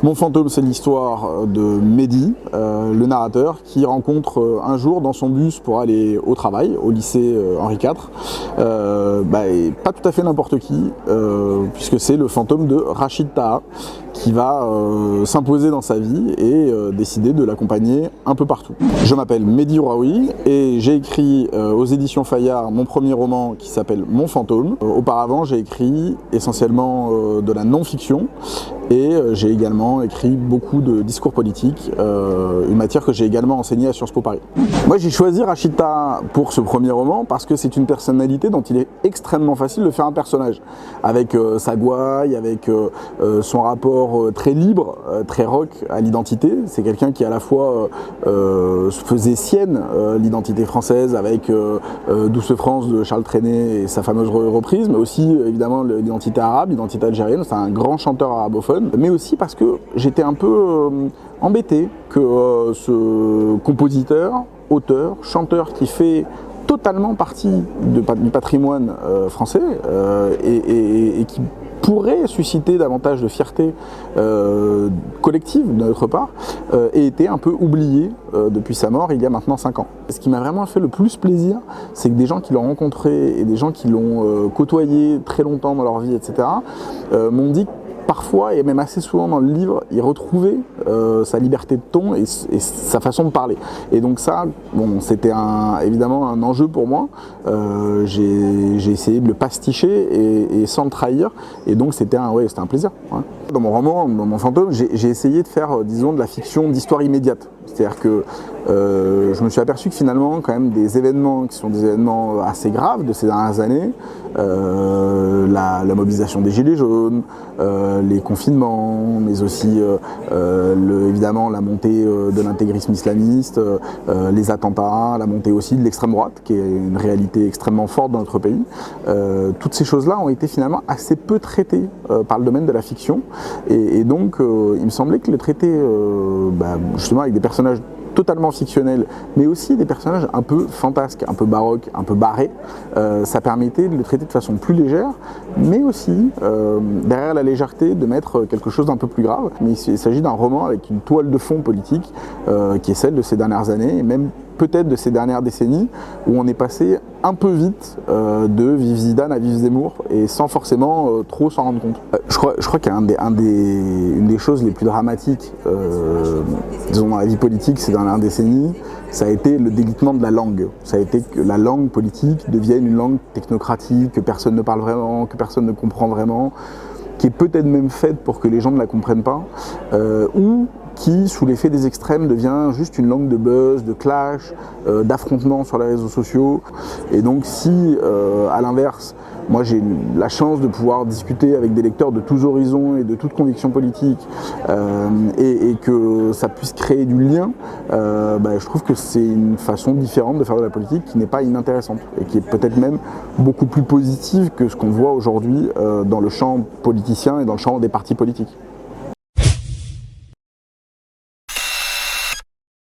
Mon fantôme, c'est l'histoire de Mehdi, le narrateur, qui rencontre un jour dans son bus pour aller au travail, au lycée Henri IV, et pas tout à fait n'importe qui, puisque c'est le fantôme de Rachid Taha, qui va s'imposer dans sa vie et décider de l'accompagner un peu partout. Je m'appelle Mehdi Ouraoui et j'ai écrit aux éditions Fayard mon premier roman qui s'appelle Mon fantôme. Auparavant, j'ai écrit essentiellement de la non-fiction et j'ai également écrit beaucoup de discours politiques, une matière que j'ai également enseignée à Sciences Po Paris. Moi, j'ai choisi Rachid Taha pour ce premier roman parce que c'est une personnalité dont il est extrêmement facile de faire un personnage, avec sa gouaille, avec son rapport très libre, très rock à l'identité. C'est quelqu'un qui à la fois faisait sienne l'identité française avec Douce France de Charles Trenet et sa fameuse reprise, mais aussi évidemment l'identité arabe, l'identité algérienne. C'est un grand chanteur arabophone, mais aussi parce que j'étais un peu embêté que ce compositeur, auteur, chanteur qui fait totalement partie du patrimoine français et qui pourrait susciter davantage de fierté collective de notre part, ait été un peu oublié depuis sa mort il y a maintenant 5 ans. Ce qui m'a vraiment fait le plus plaisir, c'est que des gens qui l'ont rencontré et des gens qui l'ont côtoyé très longtemps dans leur vie, etc., m'ont dit que parfois, et même assez souvent dans le livre, il retrouvait sa liberté de ton et sa façon de parler. Et donc ça, bon, c'était évidemment un enjeu pour moi. J'ai essayé de le pasticher et sans le trahir. Et donc c'était un plaisir. Ouais. Dans mon roman, dans Mon fantôme, j'ai essayé de faire, disons, de la fiction d'histoire immédiate. C'est-à-dire que je me suis aperçu que finalement, quand même, des événements qui sont des événements assez graves de ces dernières années, la mobilisation des Gilets jaunes, les confinements, mais aussi évidemment la montée de l'intégrisme islamiste, les attentats, la montée aussi de l'extrême droite, qui est une réalité extrêmement forte dans notre pays. Toutes ces choses-là ont été finalement assez peu traitées par le domaine de la fiction, et donc il me semblait que les traiter justement avec des personnages totalement fictionnels, mais aussi des personnages un peu fantasques, un peu baroques, un peu barrés, ça permettait de les traiter de façon plus légère, mais aussi, derrière la légèreté, de mettre quelque chose d'un peu plus grave. Mais il s'agit d'un roman avec une toile de fond politique, qui est celle de ces dernières années, et même peut-être de ces dernières décennies, où on est passé un peu vite de Vive Zidane à Vive Zemmour, et sans forcément trop s'en rendre compte. Je crois qu'une des choses les plus dramatiques, disons, dans la vie politique ces dernières décennies, ça a été le délitement de la langue. Ça a été que la langue politique devienne une langue technocratique, que personne ne parle vraiment, que personne ne comprend vraiment, qui est peut-être même faite pour que les gens ne la comprennent pas, ou qui, sous l'effet des extrêmes, devient juste une langue de buzz, de clash, d'affrontement sur les réseaux sociaux. Et donc si, à l'inverse, moi j'ai la chance de pouvoir discuter avec des lecteurs de tous horizons et de toutes convictions politiques, et que ça puisse créer du lien, je trouve que c'est une façon différente de faire de la politique qui n'est pas inintéressante et qui est peut-être même beaucoup plus positive que ce qu'on voit aujourd'hui dans le champ politicien et dans le champ des partis politiques.